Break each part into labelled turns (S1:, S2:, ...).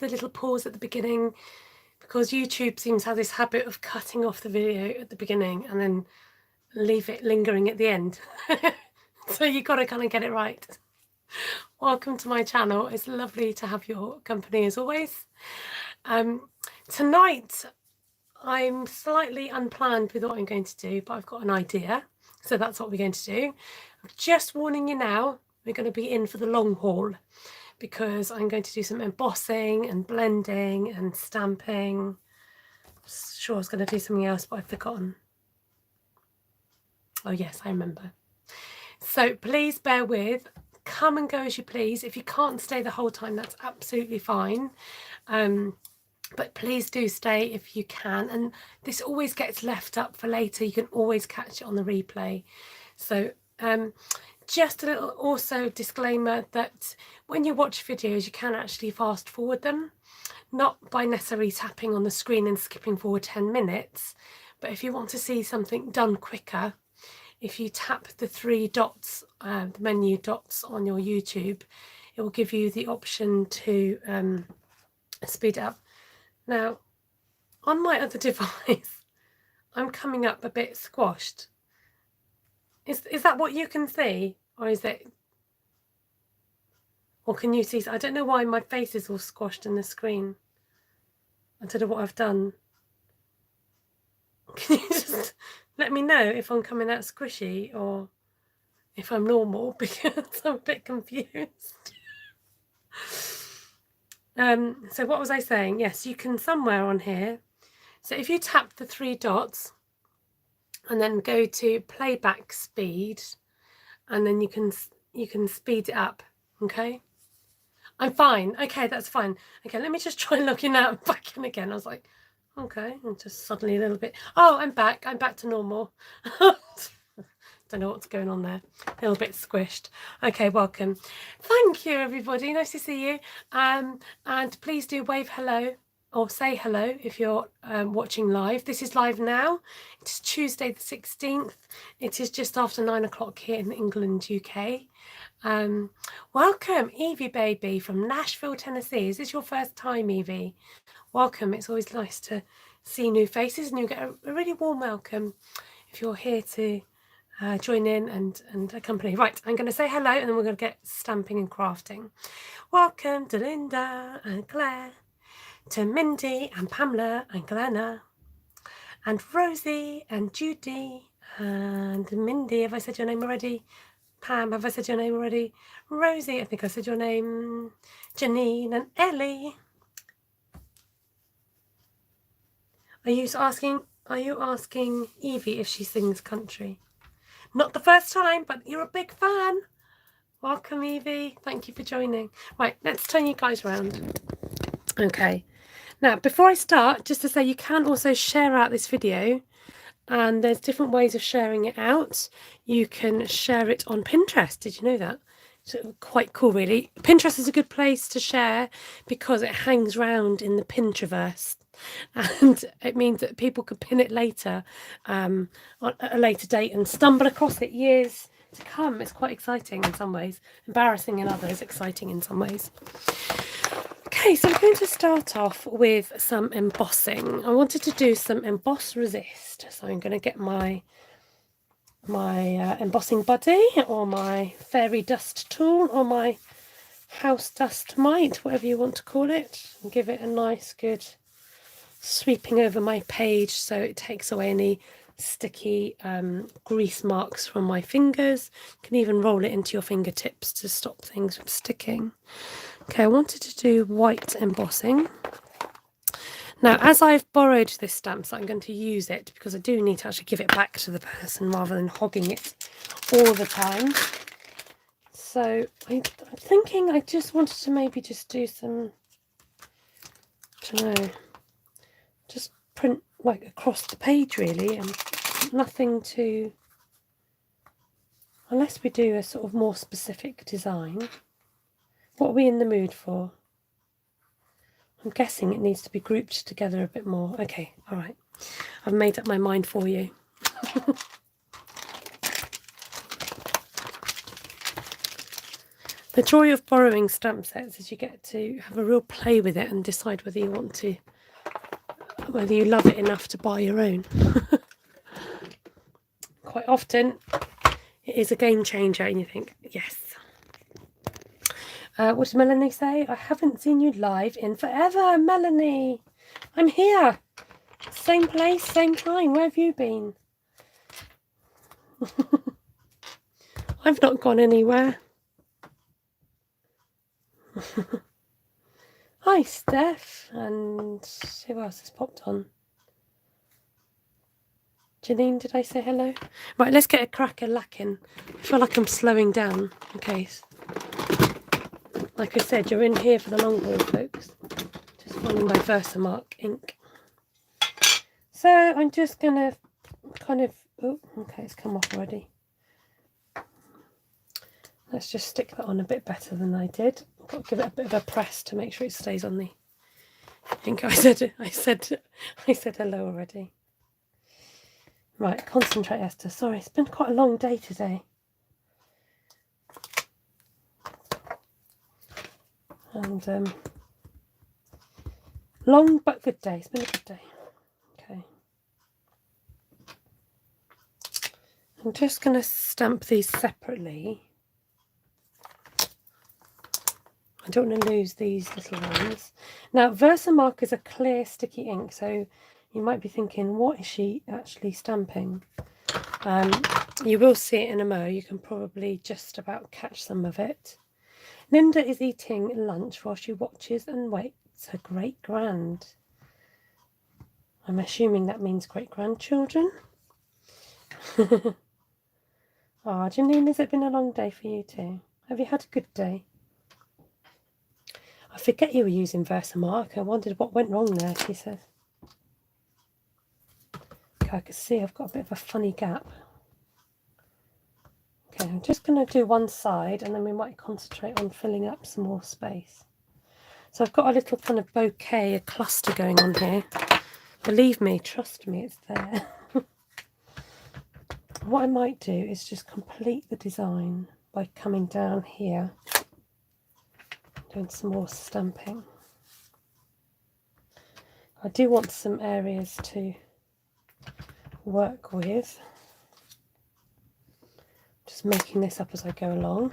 S1: the little pause at the beginning, because YouTube seems to have this habit of cutting off the video at the beginning and then leave it lingering at the end. So you got to kind of get it right. Welcome to my channel. It's lovely to have your company as always. Tonight I'm slightly unplanned with what I'm going to do, but I've got an idea. So that's what we're going to do. I'm just warning you now, we're going to be in for the long haul, because I'm going to do some embossing and blending and stamping. I'm sure I was going to do something else, but I've forgotten. Oh yes, I remember. So please bear with. Come and go as you please. If you can't stay the whole time, that's absolutely fine. But please do stay if you can. And this always gets left up for later. You can always catch it on the replay. So just a little also disclaimer that when you watch videos, you can actually fast forward them, not by necessarily tapping on the screen and skipping forward 10 minutes. But if you want to see something done quicker, if you tap the three dots, the menu dots on your YouTube, it will give you the option to speed it up. Now, on my other device, I'm coming up a bit squashed. Is that what you can see? Or is it... Or can you see... I don't know why my face is all squashed in the screen. I don't know what I've done. Can you just... let me know if I'm coming out squishy or if I'm normal, because I'm a bit confused. So what was I saying? Yes, you can somewhere on here. So if you tap the three dots and then go to playback speed, and then you can speed it up. Okay, I'm fine. Okay, that's fine. Okay, let me just try logging out and back in again. I was like, okay, and just suddenly a little bit. Oh, I'm back to normal. Don't know what's going on there. A little bit squished. Okay, welcome. Thank you, everybody. Nice to see you. And please do wave hello or say hello if you're watching live. This is live now. It's Tuesday the 16th. It is just after 9 o'clock here in England, UK. Welcome, Evie baby from Nashville, Tennessee. Is this your first time, Evie? Welcome. It's always nice to see new faces, and you get a really warm welcome if you're here to join in and accompany. Right, I'm going to say hello, and then we're going to get stamping and crafting. Welcome to Linda and Claire, to Mindy and Pamela and Glenna, and Rosie and Judy and Mindy. Have I said your name already? Pam, have I said your name already? Rosie, I think I said your name. Janine and Ellie. Are you asking Evie if she sings country? Not the first time, but you're a big fan. Welcome, Evie. Thank you for joining. Right, let's turn you guys around. Okay. Now, before I start, just to say you can also share out this video, and there's different ways of sharing it out. You can share it on Pinterest. Did you know that? So quite cool, really. Pinterest is a good place to share because it hangs around in the Pinterest, and it means that people could pin it later, at a later date, and stumble across it years to come. It's quite exciting in some ways, embarrassing in others, exciting in some ways. Okay, so I'm going to start off with some embossing. I wanted to do some emboss resist, so I'm going to get my embossing buddy, or my fairy dust tool, or my house dust mite, whatever you want to call it, and give it a nice good sweeping over my page so it takes away any sticky grease marks from my fingers. You can even roll it into your fingertips to stop things from sticking. Okay, I wanted to do white embossing. Now, as I've borrowed this stamp set, I'm going to use it because I do need to actually give it back to the person rather than hogging it all the time. So I'm thinking I just wanted to maybe just do some, I don't know, just print like across the page really, and nothing to, unless we do a sort of more specific design. What are we in the mood for? I'm guessing it needs to be grouped together a bit more. Okay, all right. I've made up my mind for you. The joy of borrowing stamp sets is you get to have a real play with it and decide whether you want to, whether you love it enough to buy your own. Quite often it is a game changer and you think, yes. What did Melanie say? I haven't seen you live in forever, Melanie. I'm here. Same place, same time. Where have you been? I've not gone anywhere. Hi, Steph. And who else has popped on? Janine, did I say hello? Right, let's get a crack at lacking. I feel like I'm slowing down in case. Like I said, you're in here for the long haul, folks. Just finding my Versamark ink. So I'm just going to kind of... Oh, okay, it's come off already. Let's just stick that on a bit better than I did. I've got to give it a bit of a press to make sure it stays on the ink. I said hello already. Right, concentrate, Esther. Sorry, it's been quite a long day today. And long but good day. It's been a good day. Okay. I'm just going to stamp these separately. I don't want to lose these little ones. Now, Versamark is a clear sticky ink, so you might be thinking, what is she actually stamping? You will see it in a mo. You can probably just about catch some of it. Linda is eating lunch while she watches and waits her great-grand. I'm assuming that means great-grandchildren. Oh, Janine, has it been a long day for you too? Have you had a good day? I forget you were using Versamark. I wondered what went wrong there, she says. Okay, I can see I've got a bit of a funny gap. Okay, I'm just going to do one side and then we might concentrate on filling up some more space. So I've got a little kind of bouquet, a cluster going on here. Believe me, trust me, it's there. What I might do is just complete the design by coming down here, doing some more stamping. I do want some areas to work with. Just making this up as I go along.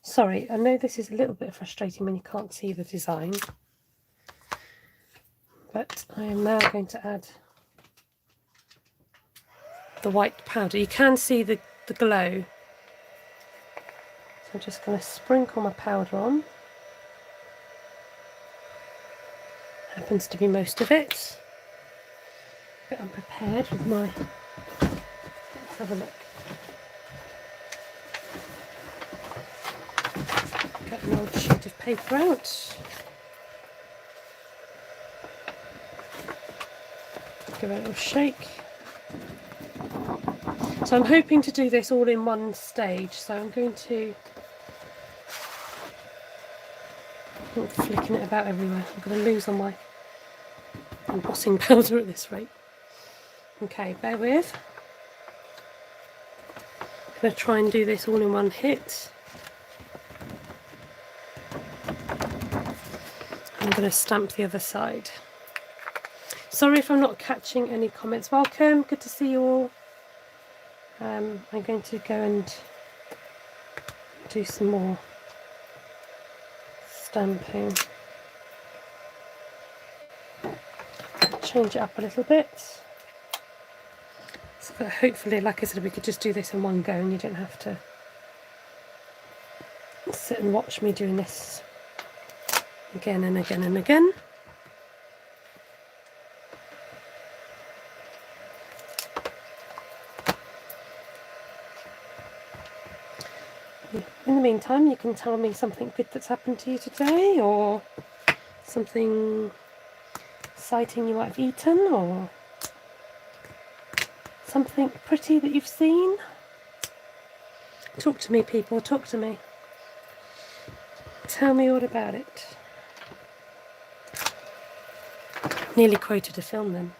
S1: Sorry, I know this is a little bit frustrating when you can't see the design, but I am now going to add the white powder. You can see the glow. So I'm just going to sprinkle my powder on. Happens to be most of it. But I'm prepared with my... Let's have a look. Get an old sheet of paper out. Give it a little shake. So I'm hoping to do this all in one stage. So I'm going to... I'm flicking it about everywhere. I'm going to lose all my embossing powder at this rate. Okay, bear with. I'm going to try and do this all in one hit. I'm going to stamp the other side. Sorry if I'm not catching any comments. Welcome, good to see you all. I'm going to go and do some more stamping. Change it up a little bit. So that hopefully, like I said, we could just do this in one go and you don't have to sit and watch me doing this again and again and again. In the meantime, you can tell me something good that's happened to you today, or something exciting you might have eaten, or something pretty that you've seen. Talk to me, people, talk to me. Tell me all about it. Nearly quoted a film then.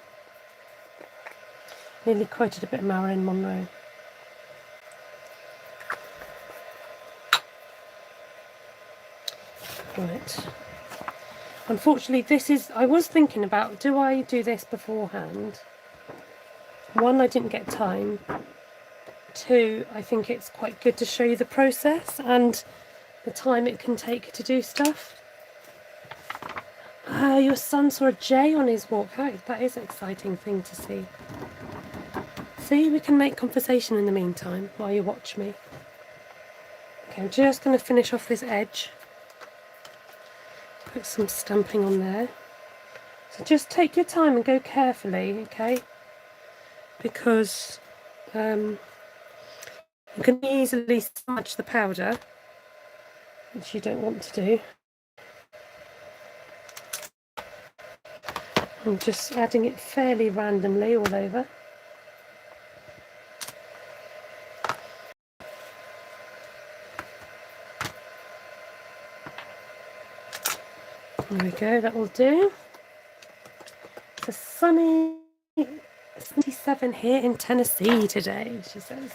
S1: Nearly quoted a bit of Marilyn Monroe. Right. Unfortunately, this is, I was thinking about, do I do this beforehand? One, I didn't get time. Two, I think it's quite good to show you the process and the time it can take to do stuff. Your son saw a jay on his walk. Oh, that is an exciting thing to see. See, we can make conversation in the meantime while you watch me. Okay, I'm just going to finish off this edge. Put some stamping on there. So just take your time and go carefully, okay? Because you can easily smudge the powder, which you don't want to do. I'm just adding it fairly randomly all over. There we go, that will do. It's a sunny 77 here in Tennessee today, she says.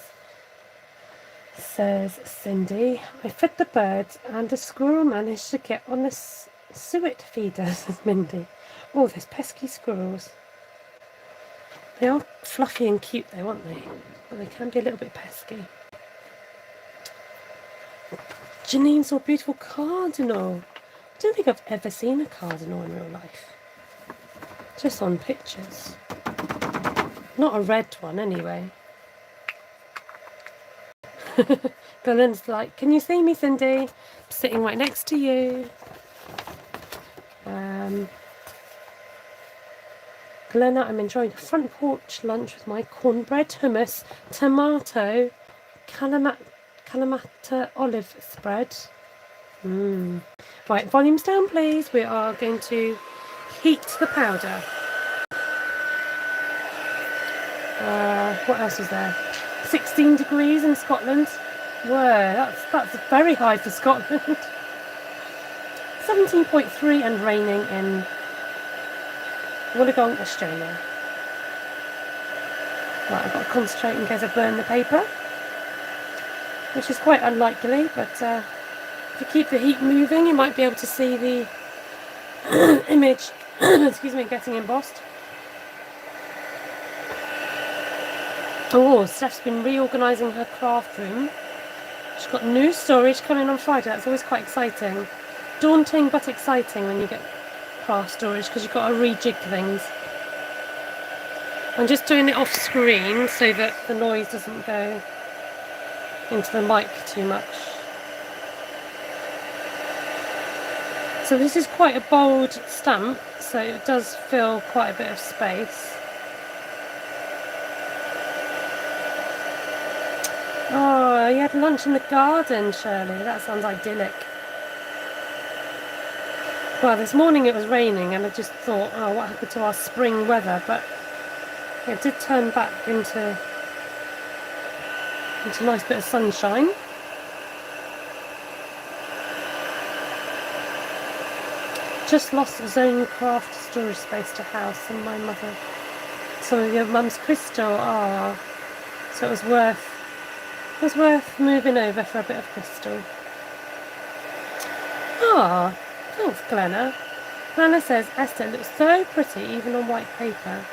S1: Says Cindy, I fed the birds and a squirrel managed to get on the suet feeder, says Mindy. Oh, those pesky squirrels. They are fluffy and cute though, aren't they? But they can be a little bit pesky. Janine saw a beautiful cardinal. I don't think I've ever seen a cardinal in real life. Just on pictures. Not a red one anyway. Belinda's like, can you see me, Cindy? I'm sitting right next to you. Glenna, I'm enjoying a front porch lunch with my cornbread, hummus, tomato, Kalamata olive spread. Right, volumes down please. We are going to heat the powder. What else is there? 16 degrees in Scotland. Whoa, that's very high for Scotland. 17.3 and raining in Wollongong, Australia. Right, I've got to concentrate in case I burn the paper, which is quite unlikely, but if you keep the heat moving, you might be able to see the image, excuse me, getting embossed. Oh, Steph's been reorganising her craft room. She's got new storage coming on Friday. That's always quite exciting. Daunting but exciting when you get craft storage because you've got to rejig things. I'm just doing it off screen so that the noise doesn't go into the mic too much. So this is quite a bold stamp, so it does fill quite a bit of space. Oh, you had lunch in the garden, Shirley. That sounds idyllic. Well, this morning it was raining and I just thought, oh, what happened to our spring weather? But it did turn back into a nice bit of sunshine. Just lost zone craft storage space to house and my mother. Some of your mum's crystal. Oh, so it was worth moving over for a bit of crystal. Ah, thanks, Glenna. Glenna says, Esther, it looks so pretty even on white paper.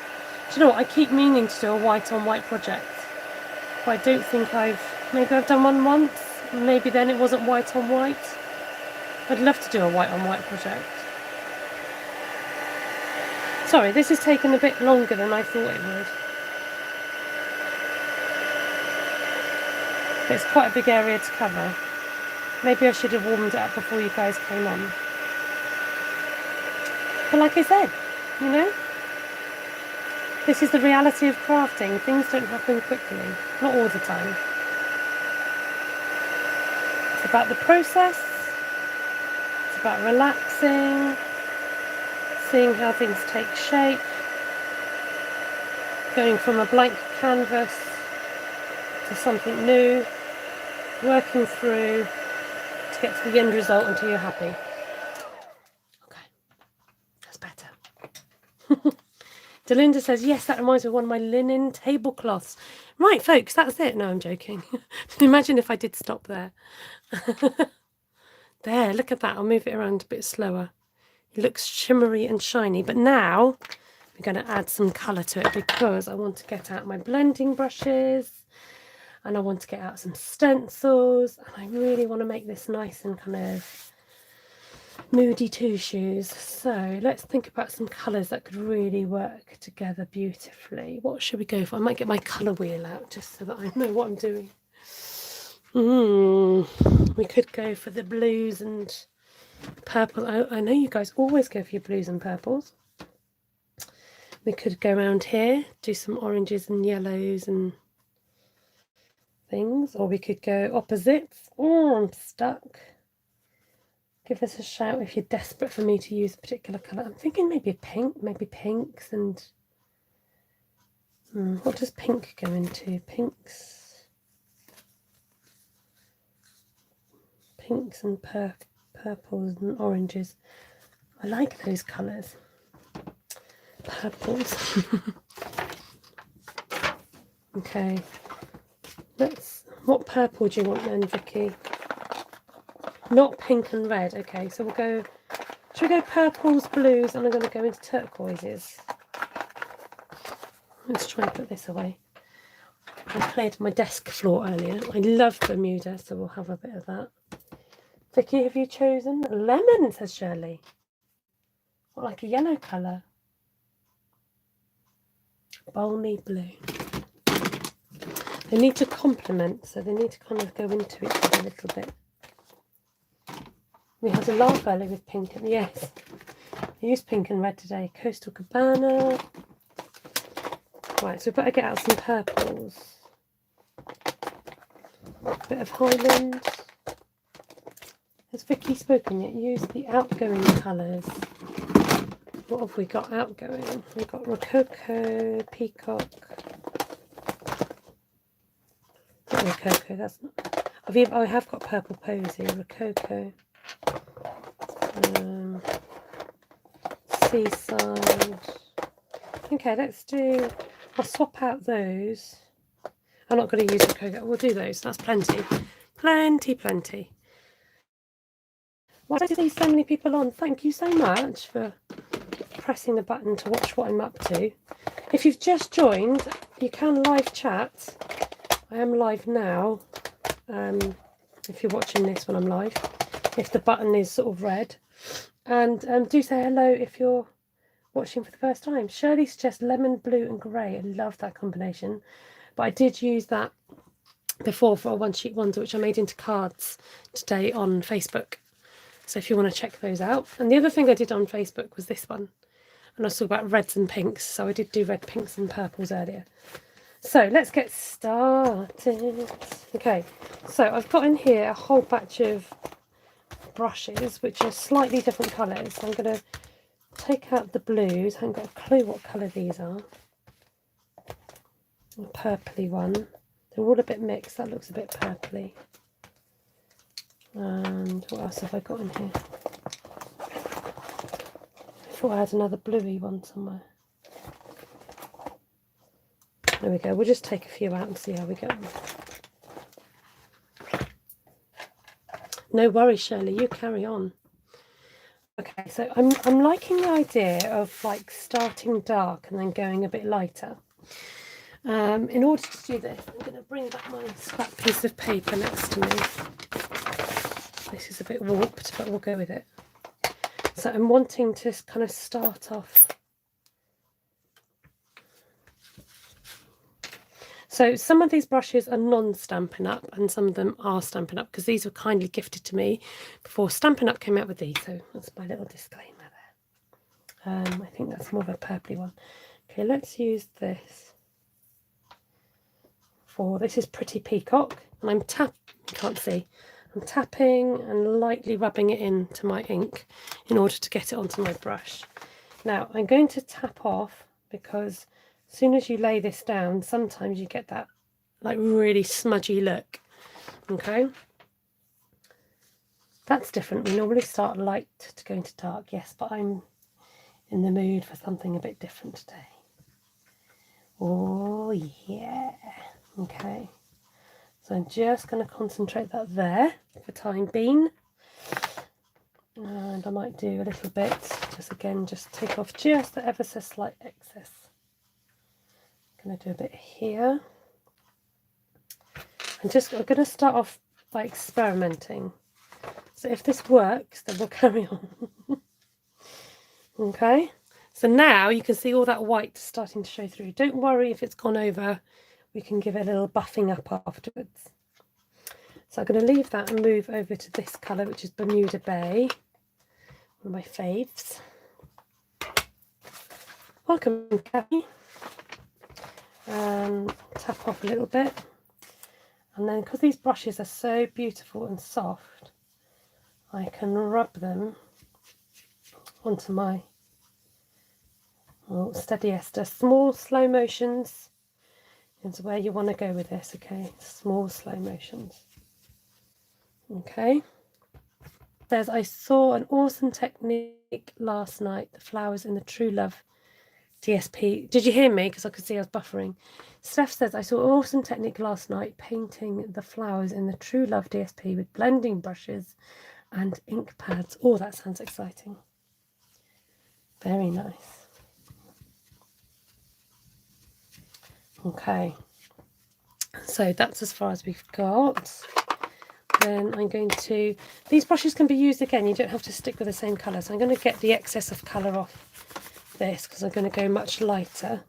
S1: Do you know what? I keep meaning to do a white on white project. But I don't think maybe I've done one once. Maybe then it wasn't white on white. I'd love to do a white on white project. Sorry, this has taken a bit longer than I thought it would. But it's quite a big area to cover. Maybe I should have warmed it up before you guys came on. But like I said, you know, this is the reality of crafting. Things don't happen quickly. Not all the time. It's about the process. It's about relaxing. Seeing how things take shape. Going from a blank canvas to something new. Working through to get to the end result until you're happy. Okay, that's better. Delinda says, yes, that reminds me of one of my linen tablecloths. Right, folks, that's it. No, I'm joking. Imagine if I did stop there. There, look at that. I'll move it around a bit slower. It looks shimmery and shiny, but now I'm going to add some colour to it because I want to get out my blending brushes and I want to get out some stencils, and I really want to make this nice and kind of moody two shoes. So let's think about some colours that could really work together beautifully. What should we go for? I might get my colour wheel out just so that I know what I'm doing. We could go for the blues and purple. I know you guys always go for your blues and purples. We could go around here, do some oranges and yellows and things, or we could go opposites. Oh, I'm stuck. Give us a shout if you're desperate for me to use a particular colour. I'm thinking maybe a pink, maybe pinks and... what does pink go into? Pinks and purples and oranges. I like those colours. Purples. Okay. What purple do you want then, Vicky? Not pink and red. Okay, so we'll go... Should we go purples, blues, and I'm going to go into turquoises. Let's try and put this away. I cleared my desk floor earlier. I love Bermuda, so we'll have a bit of that. Vicky, have you chosen lemon, says Shirley. What, like a yellow colour? Balmy blue. They need to complement, so they need to kind of go into each other a little bit. We had a laugh earlier with pink and yes. I used pink and red today. Coastal Cabana. Right, so we better get out some purples. A bit of Highland. Has Vicky spoken yet? Use the outgoing colours. What have we got outgoing? We've got Rococo, Peacock. Not Rococo, that's not... I have got Purple Posy, Rococo. Seaside. Okay, let's do... I'll swap out those. I'm not going to use Rococo. We'll do those. That's plenty. Plenty. Why do I see so many people on? Thank you so much for pressing the button to watch what I'm up to. If you've just joined, you can live chat. I am live now. If you're watching this when I'm live, if the button is sort of red, and do say hello if you're watching for the first time. Shirley suggests lemon, blue and grey. I love that combination, but I did use that before for a one sheet wonder which I made into cards today on Facebook, so if you want to check those out. And the other thing I did on Facebook was this one, and I was talking about reds and pinks, so I did do red, pinks and purples earlier. So let's get started. Okay, so I've got in here a whole batch of brushes which are slightly different colours. So I'm going to take out the blues. I haven't got a clue what colour these are. A purpley one. They're all a bit mixed. That looks a bit purpley. And what else have I got in here? I thought I had another bluey one somewhere. There we go. We'll just take a few out and see how we get on. No worries, Shirley. You carry on. Okay, so I'm liking the idea of like starting dark and then going a bit lighter. In order to do this, I'm going to bring back my scrap piece of paper next to me. This is a bit warped, but we'll go with it. So I'm wanting to kind of start off. So some of these brushes are non-Stampin Up and some of them are Stampin Up because these were kindly gifted to me before Stampin Up came out with these. So that's my little disclaimer there. I think that's more of a purpley one. Okay, let's use this. This is Pretty Peacock, and I'm tapping and lightly rubbing it into my ink in order to get it onto my brush. Now I'm going to tap off because as soon as you lay this down, sometimes you get that like really smudgy look. Okay, that's different. We normally start light to go into dark, yes, but I'm in the mood for something a bit different today. Oh yeah. Okay, so I'm just going to concentrate that there for time being. And I might do a little bit, just take off just the ever so slight excess. I'm going to do a bit here. I'm going to start off by experimenting. So if this works, then we'll carry on. Okay, so now you can see all that white starting to show through. Don't worry if it's gone over, we can give it a little buffing up afterwards. So I'm going to leave that and move over to this colour, which is Bermuda Bay, one of my faves. Welcome, Kathy. And tap off a little bit. And then because these brushes are so beautiful and soft, I can rub them onto my Steady Esther. Small slow motions is where you want to go with this, okay? Small slow motions. Okay. Says, I saw an awesome technique last night, the flowers in the True Love DSP. Did you hear me? Because I could see I was buffering. Steph says, I saw an awesome technique last night painting the flowers in the True Love DSP with blending brushes and ink pads. Oh, that sounds exciting. Very nice. Okay. So that's as far as we've got. Then I'm going to, these brushes can be used again, you don't have to stick with the same colour. So I'm going to get the excess of colour off this because I'm going to go much lighter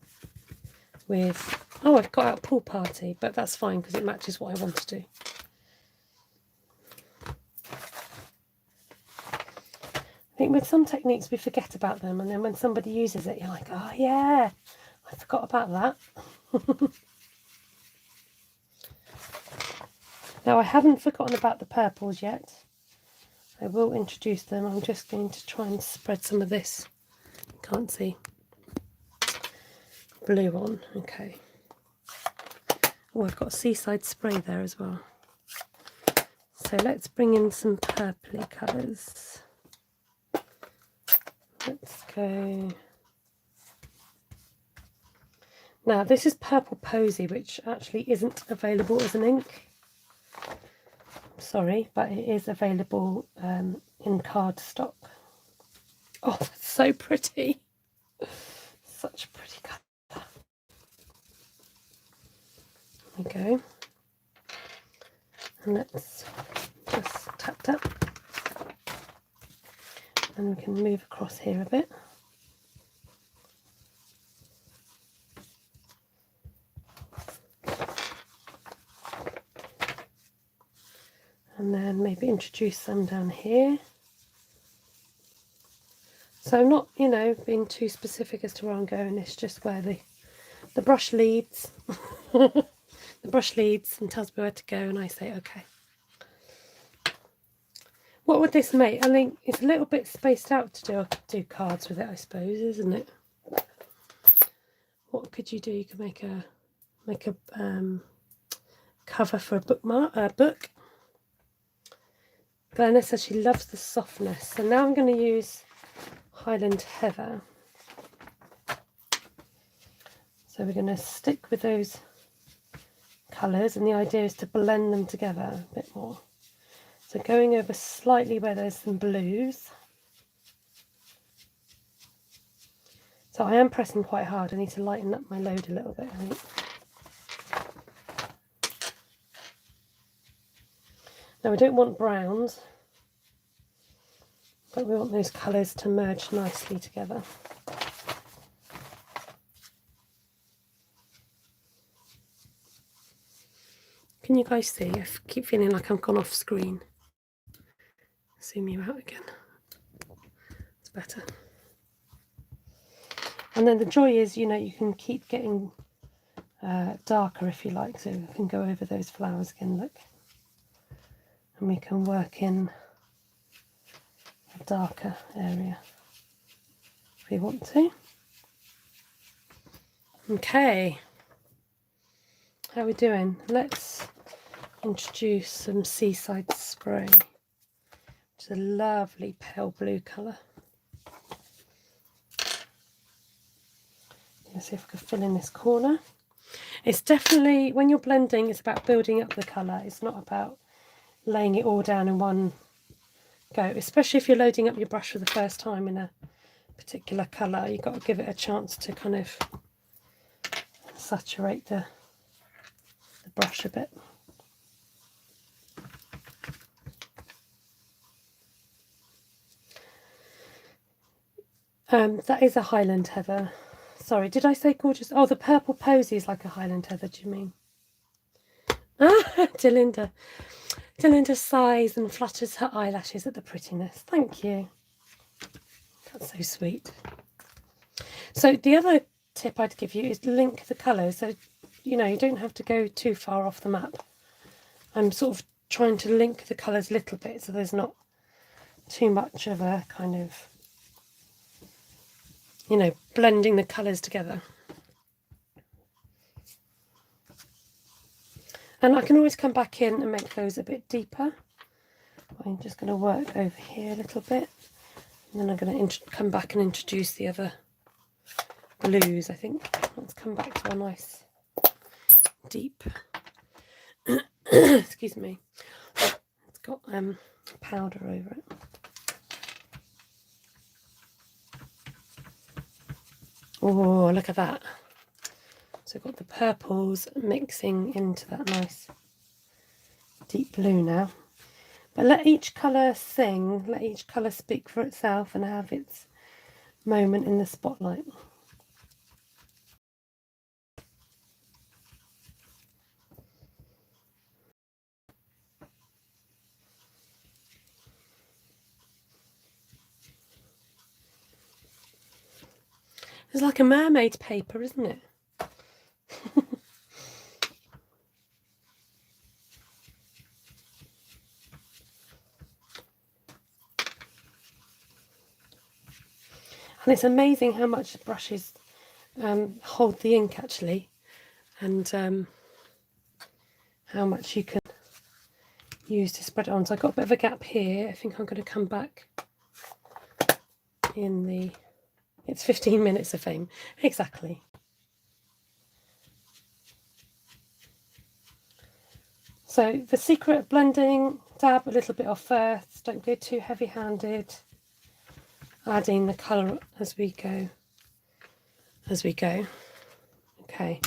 S1: with, I've got out Pool Party, but that's fine because it matches what I want to do. I think with some techniques we forget about them, and then when somebody uses it you're like, oh yeah, I forgot about that. Now I haven't forgotten about the purples yet. I will introduce them. I'm just going to try and spread some of this, can't see, blue on. Okay. Oh, I've got Seaside Spray there as well. So let's bring in some purpley colours. Let's go. Now this is Purple Posy, which actually isn't available as an ink. Sorry, but it is available in cardstock. Oh, that's so pretty. Such a pretty colour. There we go. And let's just tap. And we can move across here a bit. And then maybe introduce some down here. So I'm not, being too specific as to where I'm going. It's just where the brush leads. The brush leads and tells me where to go, and I say, okay. What would this make? I think it's a little bit spaced out to do cards with it, I suppose, isn't it? What could you do? You could make a cover for a book. Glenna says she loves the softness. So now I'm going to use Highland Heather. So we're going to stick with those colours, and the idea is to blend them together a bit more. So going over slightly where there's some blues. So I am pressing quite hard. I need to lighten up my load a little bit, I think. Now we don't want browns, but we want those colours to merge nicely together. Can you guys see? I keep feeling like I've gone off screen. Zoom you out again. It's better. And then the joy is, you can keep getting darker if you like. So we can go over those flowers again, look. And we can work in a darker area if we want to. Okay. How are we doing? Let's introduce some Seaside Spray, which is a lovely pale blue colour. Let's see if I can fill in this corner. It's definitely, when you're blending, it's about building up the colour. It's not about laying it all down in one go, especially if you're loading up your brush for the first time in a particular colour. You've got to give it a chance to kind of saturate the brush a bit. That is a Highland Heather. Sorry, did I say gorgeous? Oh, the purple posy is like a Highland Heather, do you mean? Ah, Delinda. Delinda sighs and flutters her eyelashes at the prettiness. Thank you. That's so sweet. So the other tip I'd give you is link the colours. So, you know, you don't have to go too far off the map. I'm sort of trying to link the colours a little bit so there's not too much of a kind of, you know, blending the colours together. And I can always come back in and make those a bit deeper. I'm just going to work over here a little bit. And then I'm going to come back and introduce the other blues, I think. Let's come back to a nice deep. Excuse me. It's got powder over it. Oh, look at that. So I've got the purples mixing into that nice deep blue now. But let each colour sing, let each colour speak for itself and have its moment in the spotlight. It's like a mermaid paper, isn't it? And it's amazing how much brushes hold the ink actually, and how much you can use to spread it on. So I've got a bit of a gap here. I think I'm going to come back in the... It's 15 minutes of fame. Exactly. So the secret of blending, dab a little bit off first. Don't go too heavy-handed. Adding the colour as we go. Okay,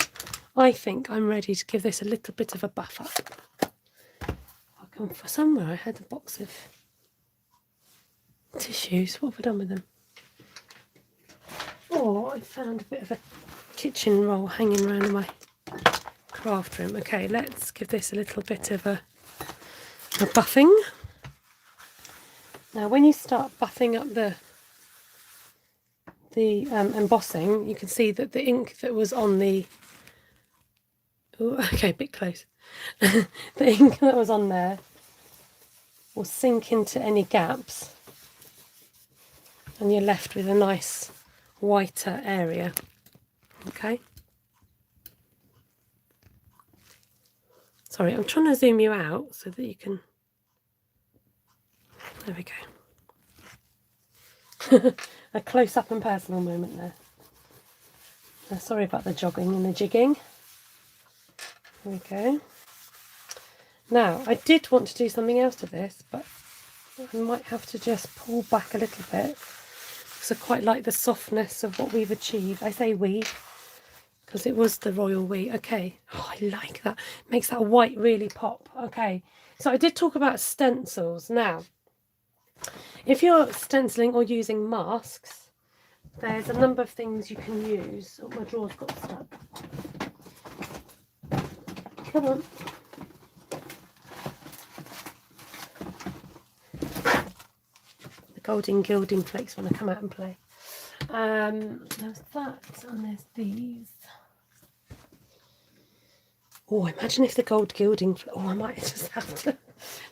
S1: I think I'm ready to give this a little bit of a buff up. I'll come for somewhere. I had a box of tissues. What have I done with them? Oh, I found a bit of a kitchen roll hanging around in my craft room. Okay, let's give this a little bit of a buffing. Now, when you start buffing up the embossing, you can see that the ink that was on the... Ooh, okay, a bit close. The ink that was on there will sink into any gaps and you're left with a nice whiter area. Okay. Sorry, I'm trying to zoom you out so that you can... There we go. A close-up and personal moment there. Sorry about the jogging and the jigging. There we go. Now, I did want to do something else to this, but I might have to just pull back a little bit because I quite like the softness of what we've achieved. I say we because it was the royal we. Okay. Oh, I like that. Makes that white really pop. Okay. So I did talk about stencils. Now, if you're stenciling or using masks, there's a number of things you can use. Oh, my drawer's got stuck. Come on. The golden gilding flakes want to come out and play. There's that, and there's these. Oh, imagine if the gold gilding... Oh, I might just have to...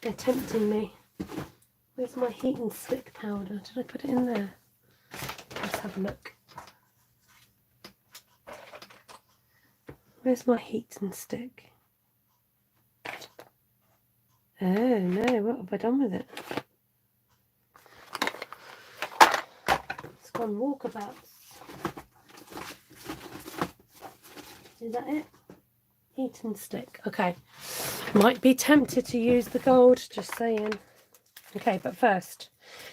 S1: They're tempting me. Where's my heat and stick powder? Did I put it in there? Let's have a look. Where's my heat and stick? Oh no, what have I done with it? It's gone walkabouts. Is that it? Heat and stick. Okay. Might be tempted to use the gold, just saying. Okay, but first,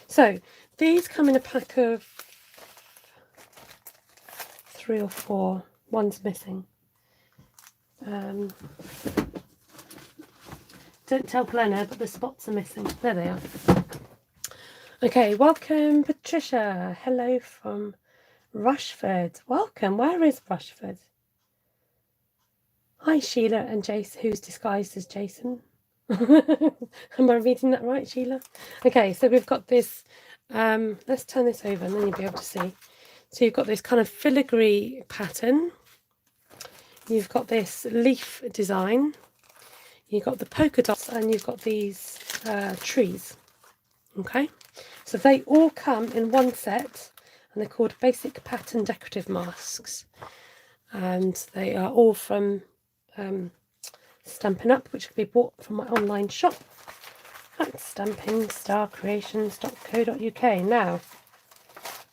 S1: so these come in a pack of 3 or 4. One's missing. Don't tell Glenna, but the spots are missing. There they are. Okay, welcome Patricia. Hello from Rushford. Welcome. Where is Rushford? Hi Sheila and Jason, who's disguised as Jason. Am I reading that right, Sheila? Okay, so we've got this, let's turn this over and then you'll be able to see. So you've got this kind of filigree pattern. You've got this leaf design. You've got the polka dots and you've got these trees. Okay, so they all come in one set and they're called Basic Pattern Decorative Masks. And they are all from Stampin Up, which can be bought from my online shop at stampinstarcreations.co.uk. Now,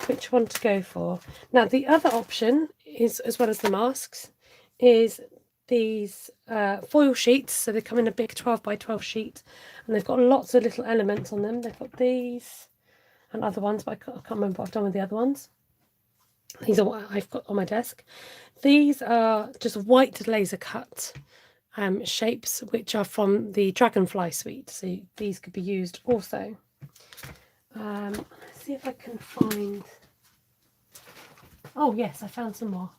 S1: which one to go for? Now, the other option is, as well as the masks, is these foil sheets. So they come in a big 12 by 12 sheet, and they've got lots of little elements on them. They've got these and other ones, but I can't remember what I've done with the other ones. These are what I've got on my desk. These are just white laser cut shapes, which are from the Dragonfly suite. So these could be used also. Let's see if I can find... Oh yes, I found some more.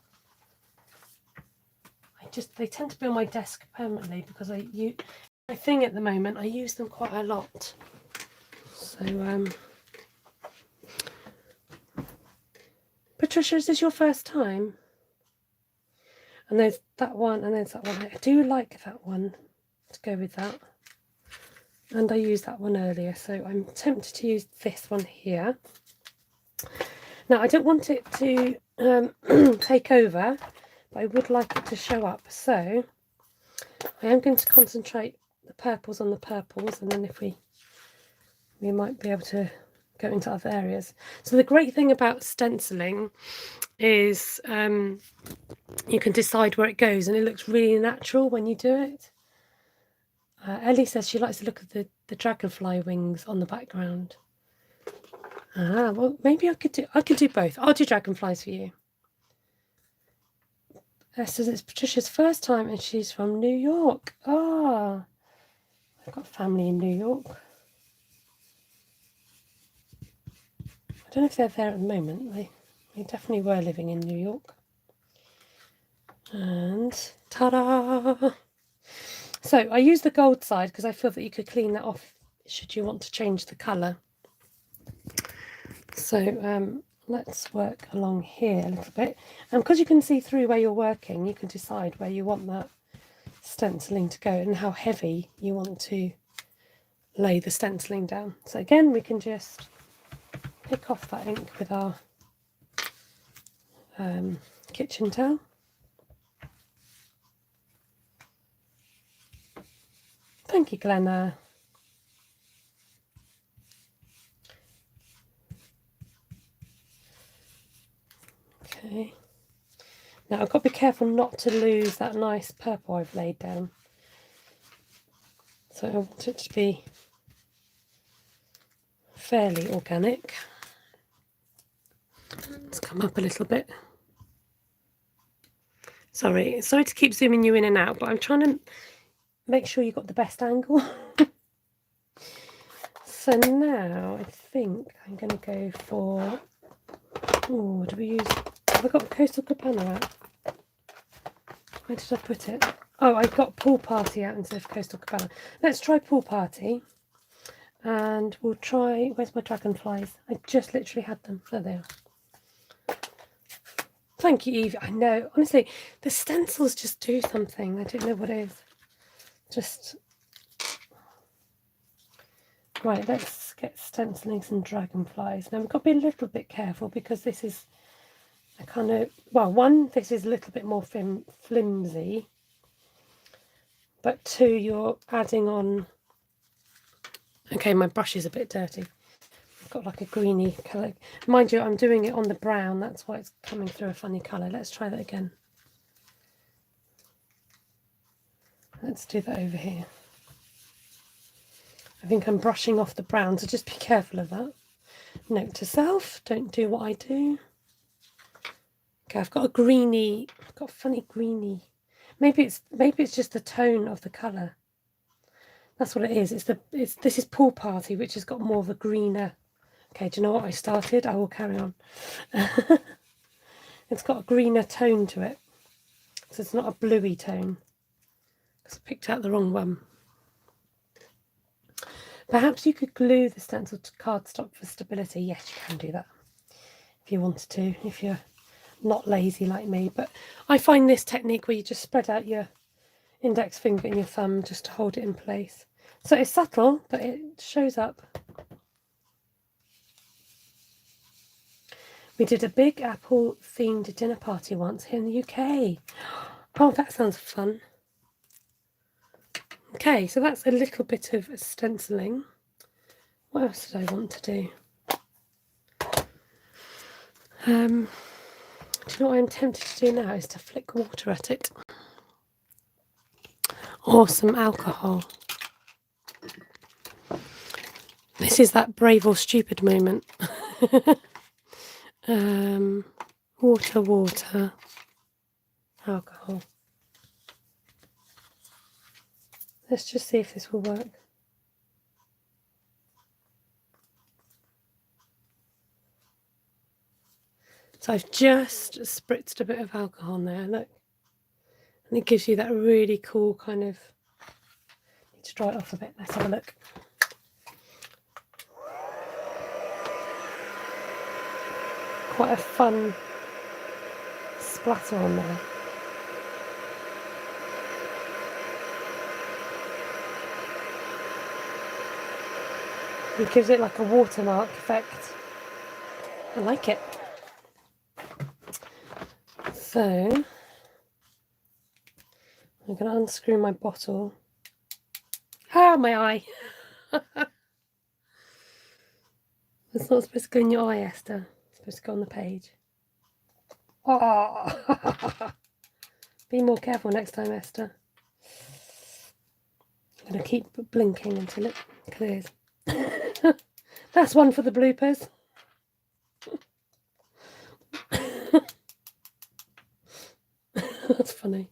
S1: They tend to be on my desk permanently because my thing at the moment, I use them quite a lot. So Patricia, is this your first time? And there's that one, and there's that one. I do like that one to go with that. And I used that one earlier, so I'm tempted to use this one here. Now, I don't want it to take over, but I would like it to show up. So I am going to concentrate the purples on the purples, and then if we might be able to go into other areas. So the great thing about stenciling is you can decide where it goes, and it looks really natural when you do it. Ellie says she likes to look at the dragonfly wings on the background. Well, maybe I could do both. I'll do dragonflies for you. Says it's Patricia's first time and she's from New York. I've got family in New York. I don't know if they're there at the moment. They definitely were living in New York. And ta-da! So I use the gold side because I feel that you could clean that off should you want to change the colour. So let's work along here a little bit. And because you can see through where you're working, you can decide where you want that stenciling to go and how heavy you want to lay the stenciling down. So again, we can just pick off that ink with our kitchen towel. Thank you, Glenna. Okay. Now I've got to be careful not to lose that nice purple I've laid down. So I want it to be fairly organic. Let's come up a little bit. Sorry to keep zooming you in and out, but I'm trying to make sure you've got the best angle. So now I think I'm going to go for, what do we use? Have I got Coastal Cabana out? Where did I put it? Oh, I got Pool Party out instead of Coastal Cabana. Let's try Pool Party. And we'll try, where's my dragonflies? I just literally had them. There they are. Thank you, Eve. I know, honestly, the stencils just do something. I don't know what it is. Just... Right, let's get stenciling some dragonflies. Now we've got to be a little bit careful because this is a kind of, well, one, this is a little bit more flimsy, but two, you're adding on, okay, my brush is a bit dirty. I've got like a greeny colour. Mind you, I'm doing it on the brown, that's why it's coming through a funny colour. Let's try that again. Let's do that over here. I think I'm brushing off the brown, so just be careful of that. Note to self, don't do what I do. Okay, I've got a greeny, I've got a funny greeny. Maybe it's just the tone of the colour. That's what it is. This is Pool Party, which has got more of a greener. Okay, do you know what I started? I will carry on. It's got a greener tone to it, so it's not a bluey tone. Because I picked out the wrong one. Perhaps you could glue the stencil to cardstock for stability. Yes, you can do that if you wanted to, if you're not lazy like me. But I find this technique where you just spread out your index finger and your thumb just to hold it in place. So it's subtle, but it shows up. We did a Big Apple themed dinner party once here in the UK. Oh, that sounds fun. Okay, so that's a little bit of stenciling. What else did I want to do? Do you know what I'm tempted to do now is to flick water at it. Or some alcohol. This is that brave or stupid moment. Water, alcohol. Let's just see if this will work. So I've just spritzed a bit of alcohol in there, look. And it gives you that really cool kind of, need to dry it off a bit, let's have a look. Quite a fun splatter on there. It gives it like a watermark effect. I like it. So I'm going to unscrew my bottle. Ah, my eye. It's not supposed to go in your eye, Esther. It's supposed to go on the page. Oh. Be more careful next time, Esther. I'm going to keep blinking until it clears. That's one for the bloopers. That's funny.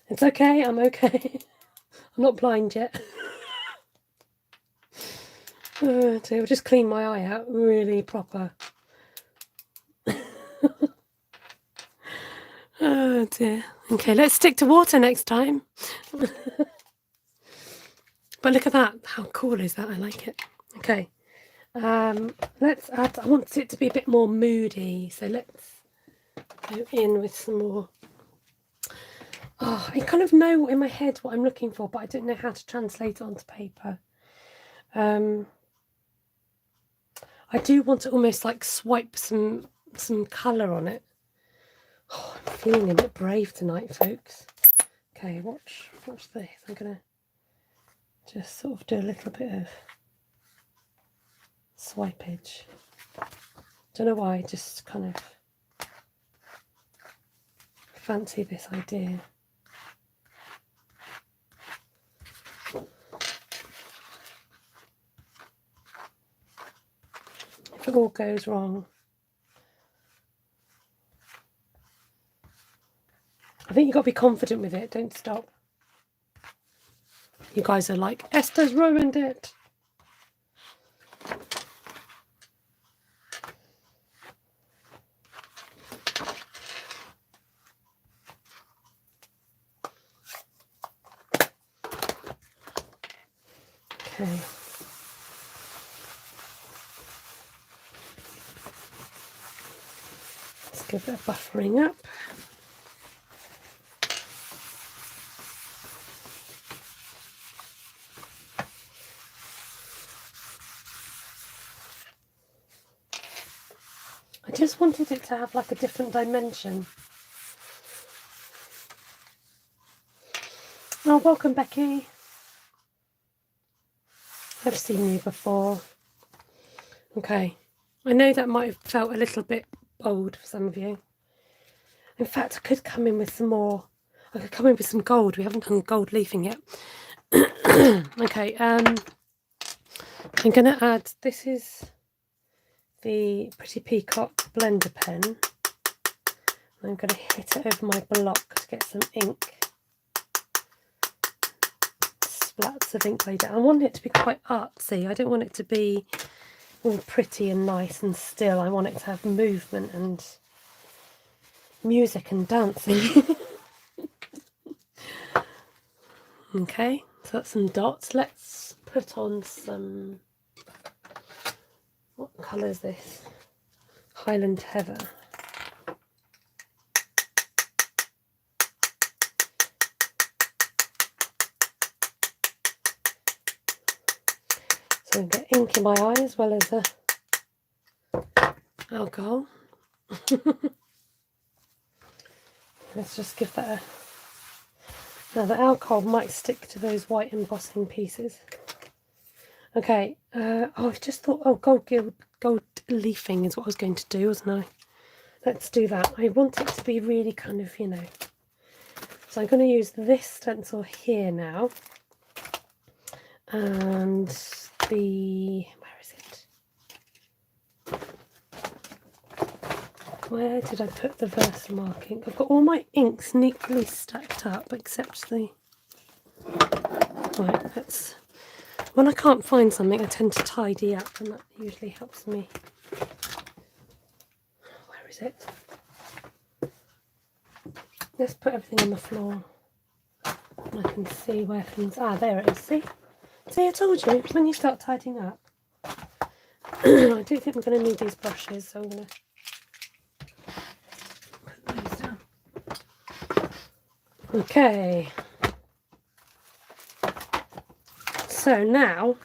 S1: It's okay, I'm okay. I'm not blind yet. So I'll just clean my eye out really proper. Oh dear. Okay, let's stick to water next time. But look at that. How cool is that? I like it. Okay. Let's add, I want it to be a bit more moody, so let's go in with some more. Oh, I kind of know in my head what I'm looking for, but I don't know how to translate it onto paper. I do want to almost like swipe some colour on it. Oh, I'm feeling a bit brave tonight, folks. Okay, watch this. I'm gonna just sort of do a little bit of swipage. Don't know why, just kind of fancy this idea. If it all goes wrong, I think you've got to be confident with it. Don't stop. You guys are like, Esther's ruined it. Okay. Let's give it a buffering up. I just wanted it to have like a different dimension. Oh, welcome, Becky. I've seen you before. Okay, I know that might have felt a little bit bold for some of you. In fact, I could come in with some more. I could come in with some gold. We haven't done gold leafing yet. Okay, I'm going to add, this is the Pretty Peacock blender pen. I'm going to hit it over my block to get some ink. Splats of ink laid down. I want it to be quite artsy. I don't want it to be all pretty and nice and still. I want it to have movement and music and dancing. Okay, so that's some dots. Let's put on some, what colour is this? Highland Heather. So I get ink in my eye as well as alcohol. Let's just give that a... Now the alcohol might stick to those white embossing pieces. Okay, I've just thought, oh, gold leafing is what I was going to do, wasn't I? Let's do that. I want it to be really kind of, you know. So I'm going to use this stencil here now. And the, where is it? Where did I put the Versamark ink? I've got all my inks neatly stacked up except the... Right, that's... When I can't find something, I tend to tidy up, and that usually helps me. Where is it? Let's put everything on the floor. And I can see where things... Ah, there it is, see? See, I told you, when you start tidying up. I do think I'm going to need these brushes, so I'm going to... Okay, so now,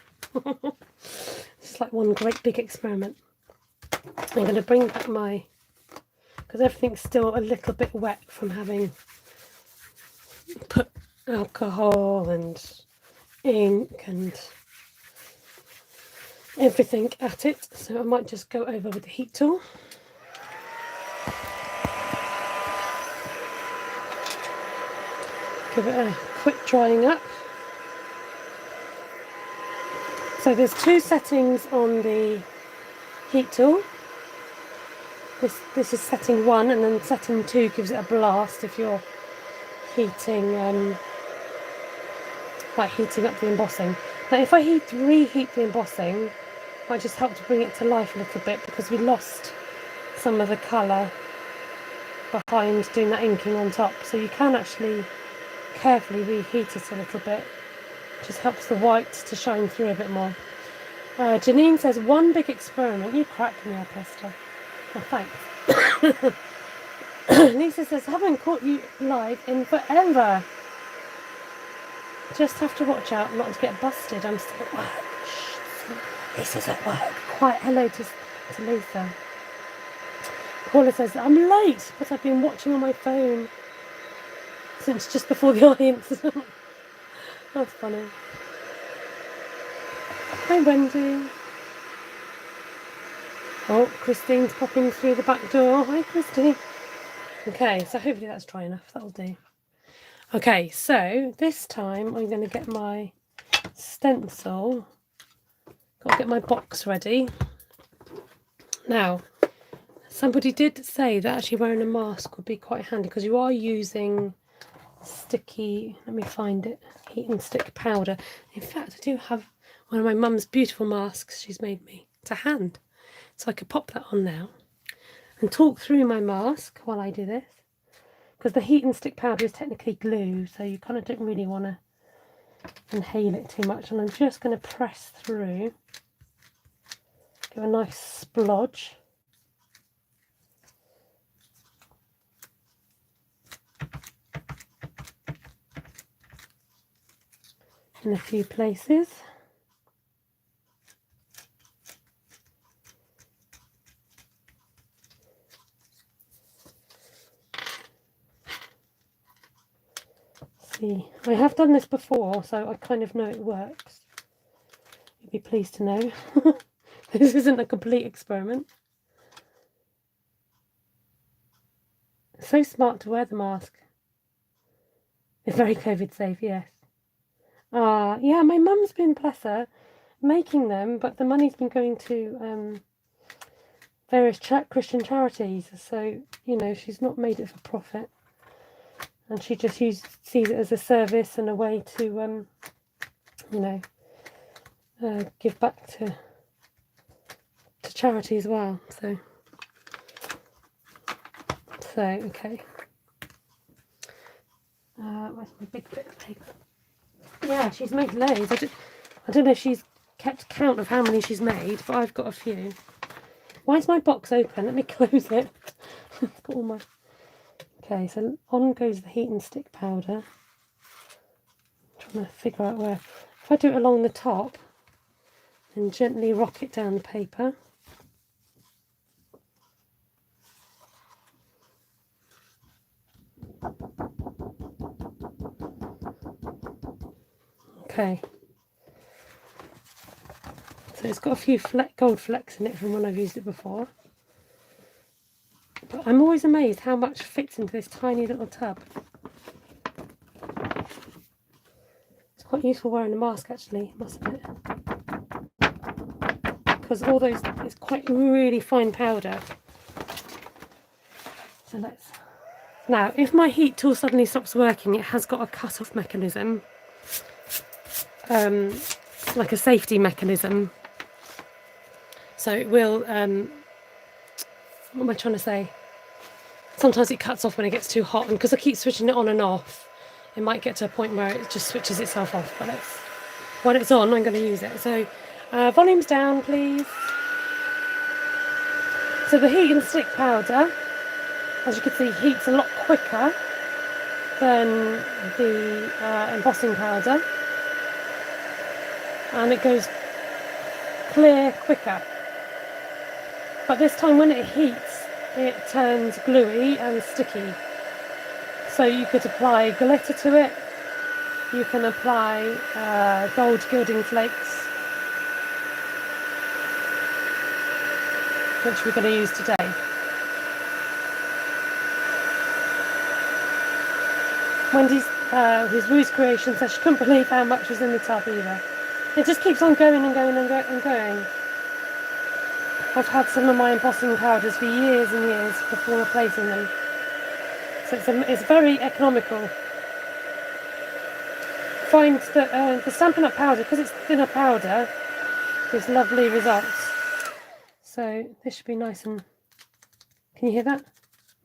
S1: it's like one great big experiment. I'm going to bring back my, because everything's still a little bit wet from having put alcohol and ink and everything at it, so I might just go over with the heat tool. Give it a quick drying up. So there's two settings on the heat tool. This is setting 1, and then setting 2 gives it a blast if you're heating, like heating up the embossing. Now if I reheat the embossing, it might just help to bring it to life a little bit, because we lost some of the colour behind doing that inking on top. So you can actually carefully reheat it a little bit. Just helps the white to shine through a bit more. Janine says, one big experiment. You crack me up, Esther. Oh, thanks. Lisa says, haven't caught you live in forever. Just have to watch out not to get busted. I'm still at work. Shh, Lisa's at work. Quiet hello to Lisa. Paula says, I'm late, but I've been watching on my phone since just before the incident. That's funny. Hi, Wendy. Oh, Christine's popping through the back door. Hi, Christine. Okay, so hopefully that's dry enough. That'll do. Okay, so this time I'm going to get my stencil. Got to get my box ready. Now, somebody did say that actually wearing a mask would be quite handy, because you are using sticky, let me find it, heat and stick powder. In fact, I do have one of my mum's beautiful masks she's made me to hand, so I could pop that on now and talk through my mask while I do this, because the heat and stick powder is technically glue, so you kind of don't really want to inhale it too much. And I'm just going to press through, give a nice splodge. In a few places. See, I have done this before, so I kind of know it works. You'd be pleased to know. This isn't a complete experiment. It's so smart to wear the mask. It's very COVID safe, yes. Yeah, my mum's been, bless her, making them, but the money's been going to various Christian charities. So, you know, she's not made it for profit. And she just sees it as a service and a way to, you know, give back to charity as well. So okay. Where's my big bit of paper? Yeah, she's made loads. I don't know if she's kept count of how many she's made, but I've got a few. Why is my box open? Let me close it. I've got all my... Okay, so on goes the heat and stick powder. I'm trying to figure out where. If I do it along the top and gently rock it down the paper. Okay. So it's got a few gold flecks in it from when I've used it before. But I'm always amazed how much fits into this tiny little tub. It's quite useful wearing a mask actually, must admit. Because all those, it's quite really fine powder. So let's... Now, if my heat tool suddenly stops working, it has got a cut-off mechanism. Like a safety mechanism. So it will, what am I trying to say? Sometimes it cuts off when it gets too hot, and because I keep switching it on and off, it might get to a point where it just switches itself off. But when it's on, I'm going to use it. So volume's down, please. So the heat and stick powder, as you can see, heats a lot quicker than the embossing powder, and it goes clear quicker. But this time when it heats, it turns gluey and sticky. So you could apply glitter to it. You can apply gold gilding flakes, which we're going to use today. Wendy's, his Ruse Creation says she couldn't believe how much was in the tub either. It just keeps on going and going and going. I've had some of my embossing powders for years and years before replacing them. So it's very economical. Find that the Stampin Up powder, because it's thinner powder, gives lovely results. So this should be nice and... Can you hear that?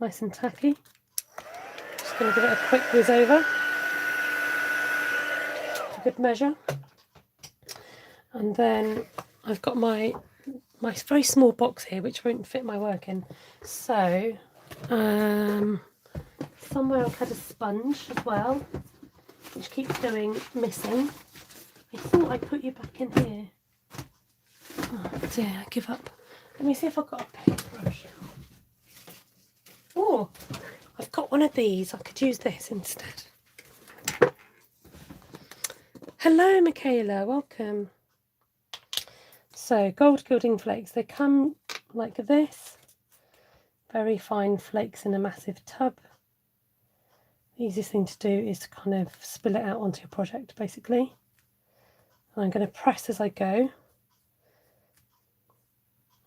S1: Nice and tacky. Just going to give it a quick whiz over. For good measure. And then I've got my very small box here, which won't fit my work in. So, somewhere I've had a sponge as well, which keeps going missing. I thought I put you back in here. Oh dear, I give up. Let me see if I've got a paintbrush. Oh, I've got one of these. I could use this instead. Hello, Michaela. Welcome. So, gold gilding flakes. They come like this. Very fine flakes in a massive tub. The easiest thing to do is to kind of spill it out onto your project, basically. And I'm going to press as I go.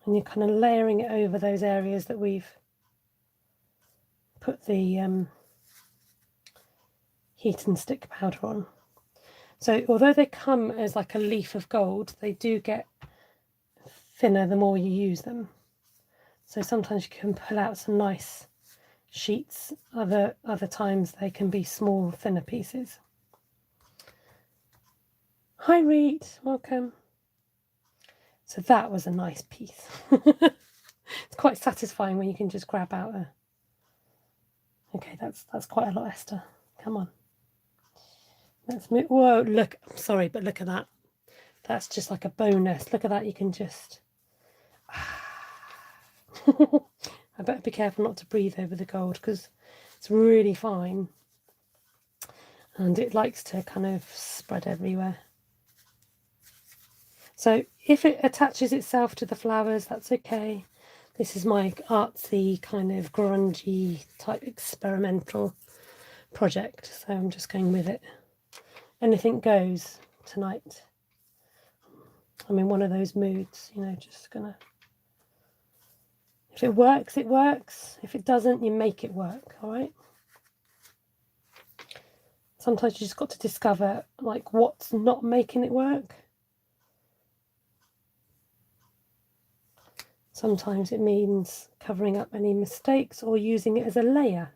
S1: And you're kind of layering it over those areas that we've put the heat and stick powder on. So although they come as like a leaf of gold, they do get thinner the more you use them. So sometimes you can pull out some nice sheets, other times they can be small, thinner pieces. Hi Reed, welcome. So that was a nice piece. It's quite satisfying when you can just grab out a... Okay, that's quite a lot, Esther. Come on. Let's move. Whoa, look, I'm sorry, but look at that. That's just like a bonus. Look at that, you can just... I better be careful not to breathe over the gold because it's really fine and it likes to kind of spread everywhere. So if it attaches itself to the flowers, that's okay. This is my artsy kind of grungy type experimental project, so I'm just going with it. Anything goes tonight. I'm in one of those moods, you know, just gonna, if it works, it works. If it doesn't, you make it work, all right? Sometimes you just got to discover, like, what's not making it work. Sometimes it means covering up any mistakes or using it as a layer.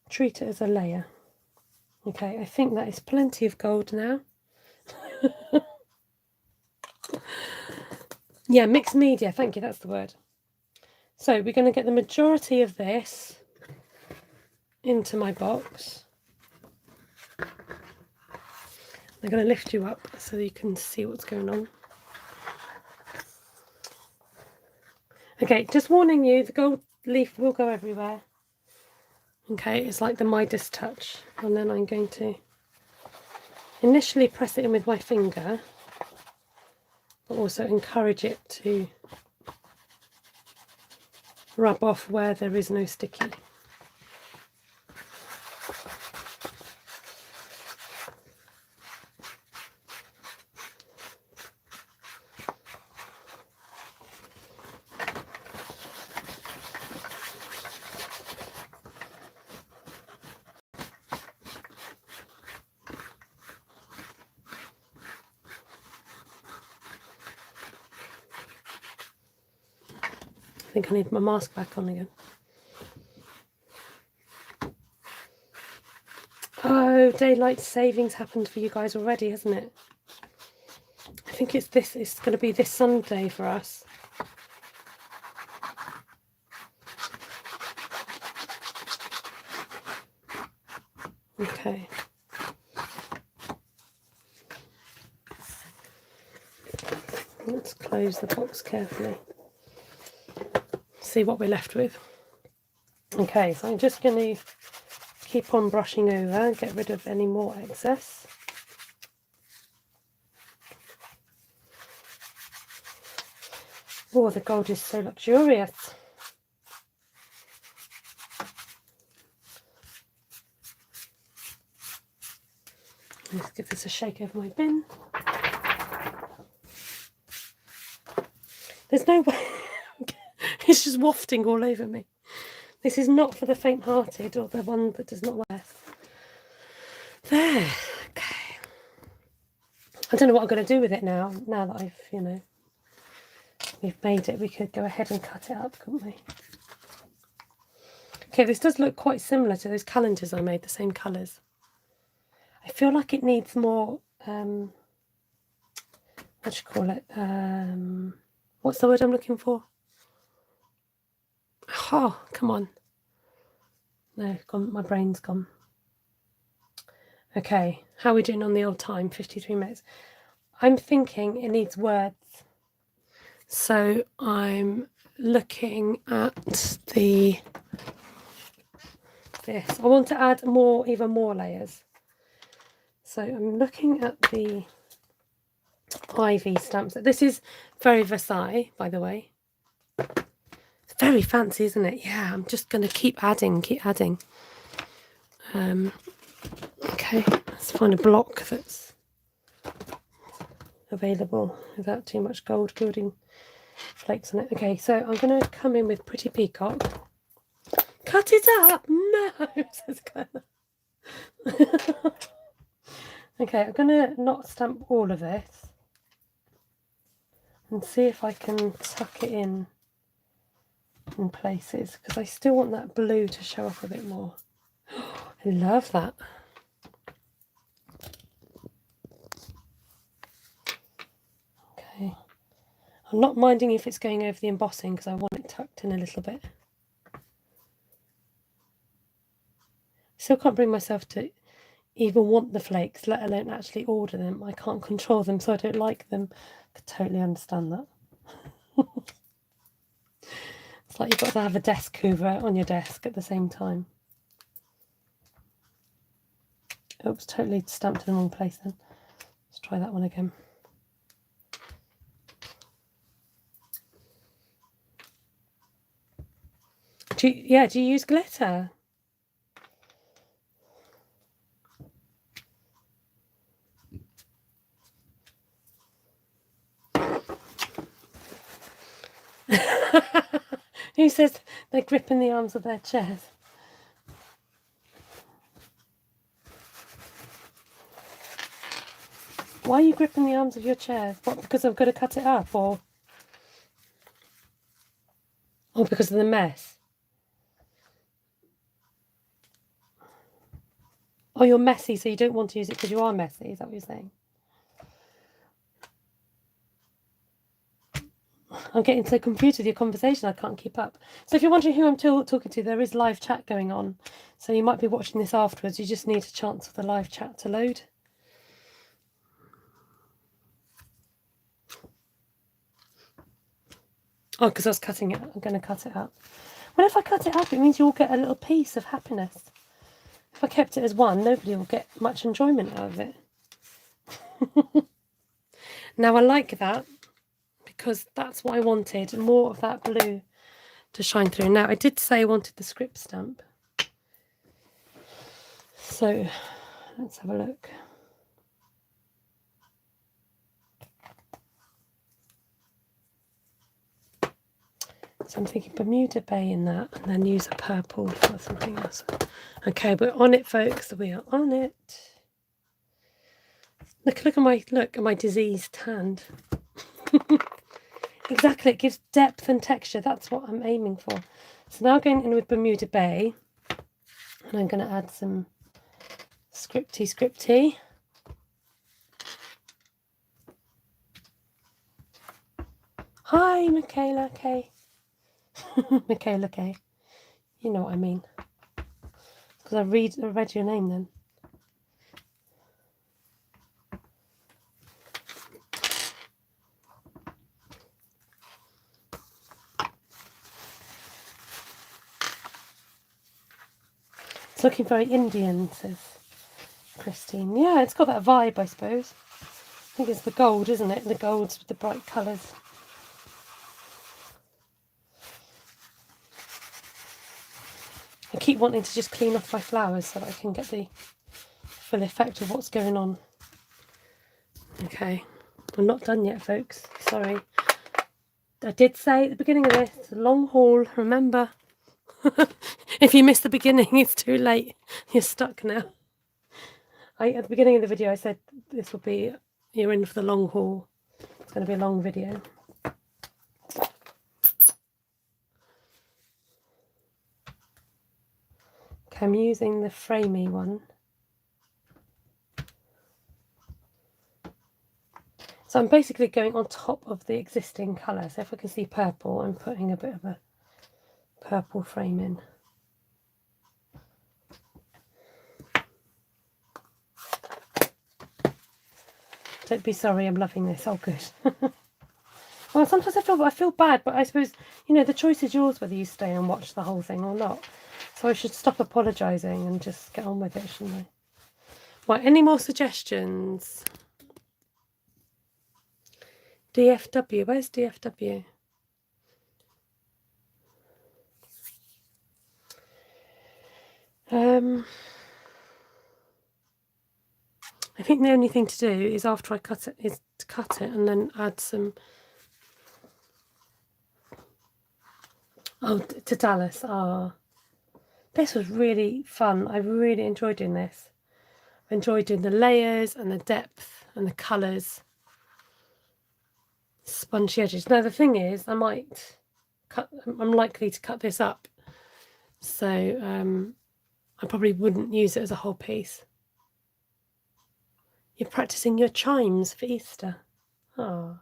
S1: Treat it as a layer. Okay, I think that is plenty of gold now. Yeah, mixed media, thank you, that's the word. So we're going to get the majority of this into my box. I'm going to lift you up so you can see what's going on. Okay, just warning you, the gold leaf will go everywhere. Okay, it's like the Midas touch. And then I'm going to initially press it in with my finger, but also encourage it to rub off where there is no sticky. I think I need my mask back on again. Oh, daylight savings happened for you guys already, hasn't it? I think it's going to be this Sunday for us. Okay. Let's close the box carefully. See what we're left with. Okay, so I'm just going to keep on brushing over, get rid of any more excess. Oh, the gold is so luxurious. Let's give this a shake over my bin. There's no way. It's just wafting all over me. This is not for the faint-hearted or the one that does not wear. There. Okay. I don't know what I'm going to do with it now. Now that I've, you know, we've made it, we could go ahead and cut it up, couldn't we? Okay, this does look quite similar to those calendars I made, the same colours. I feel like it needs more, what do you call it? What's the word I'm looking for? Oh, come on. No, gone, my brain's gone. Okay, how are we doing on the old time? 53 minutes. I'm thinking it needs words. So I'm looking at this. I want to add more, even more layers. So I'm looking at the Ivy stamps. This is very Versailles, by the way. It's very fancy, isn't it? Yeah, I'm just going to keep adding. Okay, let's find a block that's available without too much gold gilding flakes on it. Okay, so I'm going to come in with Pretty Peacock. Cut it up! No! Says Claire. Okay, I'm going to not stamp all of this and see if I can tuck it in places, because I still want that blue to show up a bit more. I love that. Okay, I'm not minding if it's going over the embossing because I want it tucked in a little bit. Still can't bring myself to even want the flakes, let alone actually order them. I can't control them, so I don't like them. I could totally understand that. It's like you've got to have a desk hoover on your desk at the same time. Oops, totally stamped in the wrong place then. Let's try that one again. Do you use glitter? Who says they're gripping the arms of their chairs? Why are you gripping the arms of your chair? What, because I've got to cut it up, or because of the mess? Oh, you're messy, so you don't want to use it because you are messy. Is that what you're saying? I'm getting so confused with your conversation, I can't keep up. So if you're wondering who I'm talking to, there is live chat going on. So you might be watching this afterwards. You just need a chance for the live chat to load. Oh, because I was cutting it. I'm going to cut it up. Well, if I cut it up, it means you'll get a little piece of happiness. If I kept it as one, nobody will get much enjoyment out of it. Now, I like that because that's what I wanted. More of that blue to shine through. Now, I did say I wanted the script stamp. So, let's have a look. So I'm thinking Bermuda Bay in that, and then use a purple for something else. Okay, we're on it, folks. We are on it. Look at my diseased hand. Exactly, it gives depth and texture. That's what I'm aiming for. So now going in with Bermuda Bay, and I'm going to add some scripty. Hi, Michaela K. Michaela K. You know what I mean. Because I read your name then. It's looking very Indian, says Christine. Yeah, it's got that vibe, I suppose. I think it's the gold, isn't it? The golds with the bright colours. I keep wanting to just clean off my flowers so that I can get the full effect of what's going on. Okay, I'm not done yet, folks. Sorry. I did say at the beginning of this, it's a long haul, remember. If you missed the beginning, it's too late. You're stuck now. At the beginning of the video, I said this will be, you're in for the long haul. It's going to be a long video. Okay, I'm using the framey one. So I'm basically going on top of the existing colour. So if I can see purple, I'm putting a bit of a purple frame in. Don't be sorry, I'm loving this. Oh, good. Well, sometimes I feel bad, but I suppose, you know, the choice is yours whether you stay and watch the whole thing or not. So I should stop apologising and just get on with it, shouldn't I? Right, any more suggestions? DFW, where's DFW? I think the only thing to do is after I cut it is to cut it and then add some. Oh, to Dallas. Ah, this was really fun. I really enjoyed doing this. I enjoyed doing the layers and the depth and the colours. Spongy edges. Now the thing is, I'm likely to cut this up, so I probably wouldn't use it as a whole piece. You're practicing your chimes for Easter. Oh.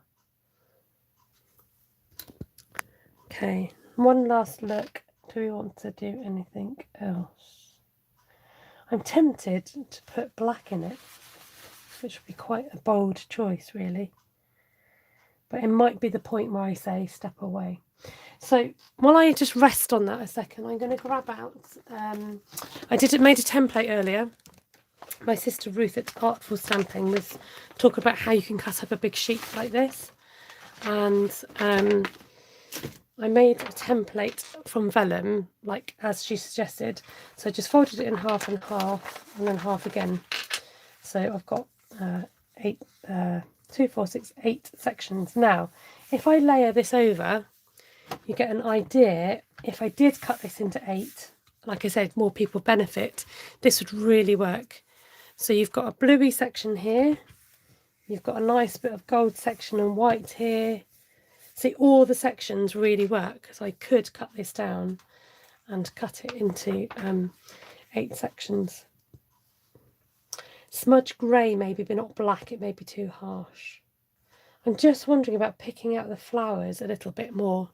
S1: Okay, one last look. Do we want to do anything else? I'm tempted to put black in it, which would be quite a bold choice, really. But it might be the point where I say step away. So while I just rest on that a second, I'm going to grab out. I made a template earlier. My sister Ruth at Artful Stamping was talking about how you can cut up a big sheet like this, and I made a template from vellum, like as she suggested. So I just folded it in half and half, and then half again. So I've got 8 sections. Now, if I layer this over, you get an idea. If I did cut this into 8, like I said, more people benefit, this would really work. So you've got a bluey section here, you've got a nice bit of gold section and white here. See, all the sections really work. So I could cut this down and cut it into 8 sections. Smudge grey maybe, but not black, it may be too harsh. I'm just wondering about picking out the flowers a little bit more.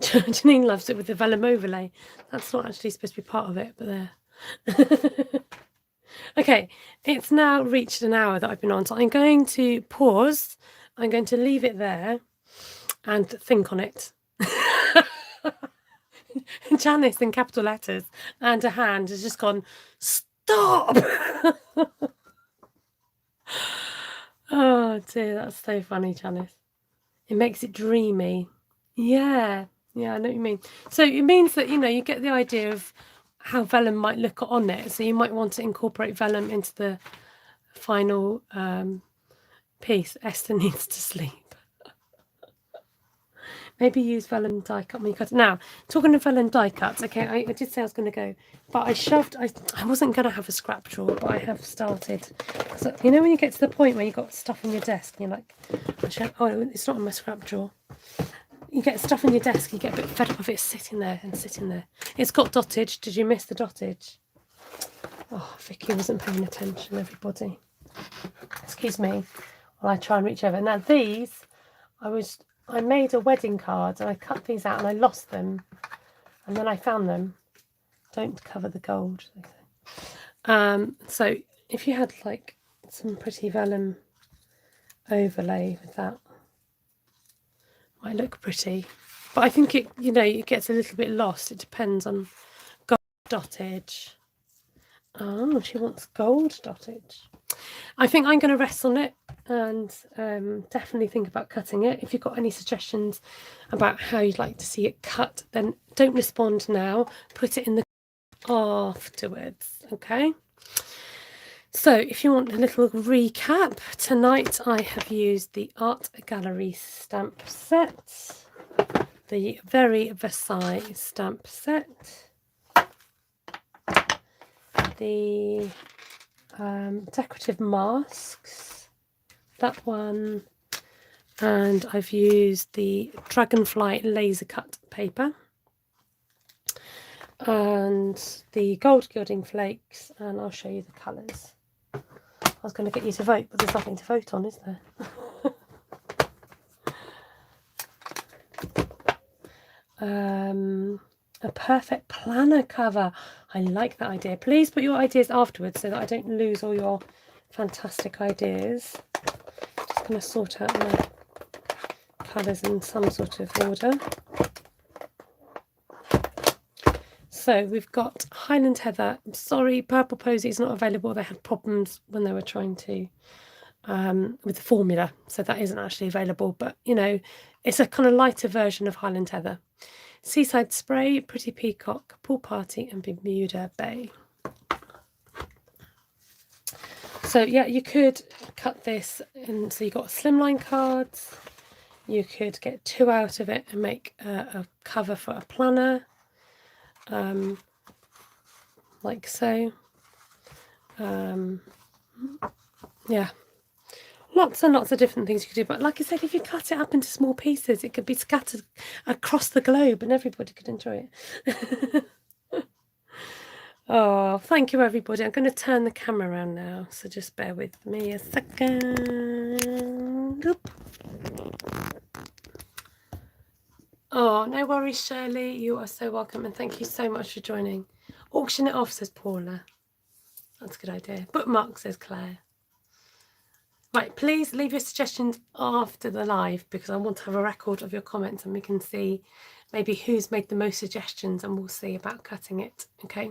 S1: Janine loves it with the vellum overlay. That's not actually supposed to be part of it, but there. Okay, it's now reached an hour that I've been on, so I'm going to pause. I'm going to leave it there and think on it. Janice in capital letters and a hand has just gone, stop! Oh dear, that's so funny, Janice. It makes it dreamy. Yeah, I know what you mean. So it means that, you know, you get the idea of how vellum might look on it. So you might want to incorporate vellum into the final piece. Esther needs to sleep. Maybe use vellum die cut when you cut it. Now, talking of vellum die cuts, okay, I did say I was going to go, but I wasn't going to have a scrap drawer, but I have started. So, you know when you get to the point where you've got stuff on your desk and you're like, oh, it's not in my scrap drawer. You get stuff on your desk, you get a bit fed up of it sitting there and sitting there. It's got dottage. Did you miss the dottage? Oh, Vicky wasn't paying attention, everybody. Excuse me while I try and reach over. Now these, I made a wedding card and I cut these out and I lost them. And then I found them. Don't cover the gold, they say. So if you had like some pretty vellum overlay with that, might look pretty. But I think it, you know, it gets a little bit lost. It depends on gold dottage. Oh, she wants gold dottage. I think I'm going to rest on it and definitely think about cutting it. If you've got any suggestions about how you'd like to see it cut, then don't respond now. Put it in the afterwards, okay? So if you want a little recap, tonight I have used the Art Gallery stamp set, the Very Versailles stamp set, the decorative masks, that one, and I've used the Dragonfly laser cut paper and the gold gilding flakes, and I'll show you the colours. I was going to get you to vote, but there's nothing to vote on, is there? A perfect planner cover. I like that idea. Please put your ideas afterwards so that I don't lose all your fantastic ideas. Just going to sort out my colours in some sort of order. So we've got Highland Heather. I'm sorry, Purple Posy is not available. They had problems when they were trying to with the formula, so that isn't actually available. But you know, it's a kind of lighter version of Highland Heather. Seaside Spray, Pretty Peacock, Pool Party, and Bermuda Bay. So yeah, you could cut this, and so you got slimline cards. You could get 2 out of it and make a cover for a planner. Like so. Yeah, lots and lots of different things you could do, but like I said, if you cut it up into small pieces, it could be scattered across the globe and everybody could enjoy it. Oh, thank you everybody. I'm going to turn the camera around now, so just bear with me a second. Oop. Oh, no worries, Shirley. You are so welcome, and thank you so much for joining. Auction it off, says Paula. That's a good idea. Bookmark, says Claire. Right, please leave your suggestions after the live because I want to have a record of your comments and we can see maybe who's made the most suggestions and we'll see about cutting it, okay?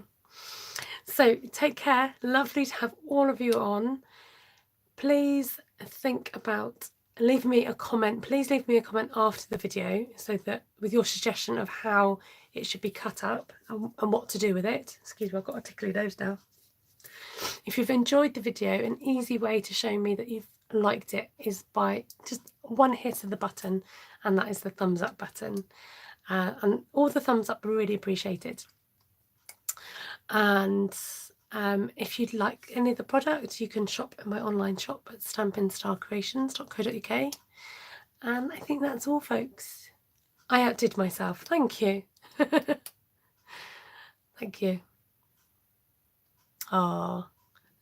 S1: So take care. Lovely to have all of you on. Please think about leave me a comment. Please leave me a comment after the video so that with your suggestion of how it should be cut up and what to do with it. Excuse me, I've got a tickly nose now. If you've enjoyed the video, an easy way to show me that you've liked it is by just one hit of the button, and that is the thumbs up button. And all the thumbs up are really appreciated. And if you'd like any of the products, you can shop at my online shop at stampinstarcreations.co.uk. And I think that's all, folks. I outdid myself. Thank you. Thank you. Oh,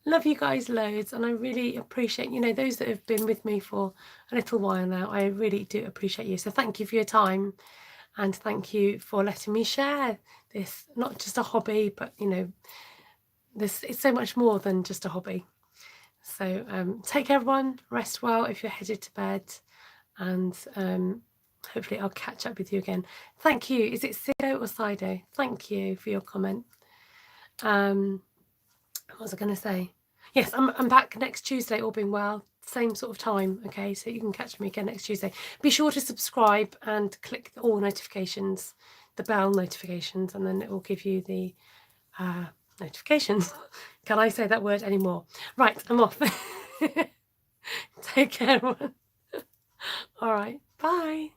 S1: love you guys loads, and I really appreciate, you know, those that have been with me for a little while now. I really do appreciate you. So thank you for your time, and thank you for letting me share this, not just a hobby, but you know, it's so much more than just a hobby. So take care everyone, rest well if you're headed to bed, and hopefully I'll catch up with you again. Thank you. Is it Sido or Sido? Thank you for your comment. What was I going to say? Yes, I'm back next Tuesday, all being well. Same sort of time, okay? So you can catch me again next Tuesday. Be sure to subscribe and click all notifications, the bell notifications, and then it will give you the notifications. Can I say that word anymore? Right, I'm off. Take care, everyone. All right, bye.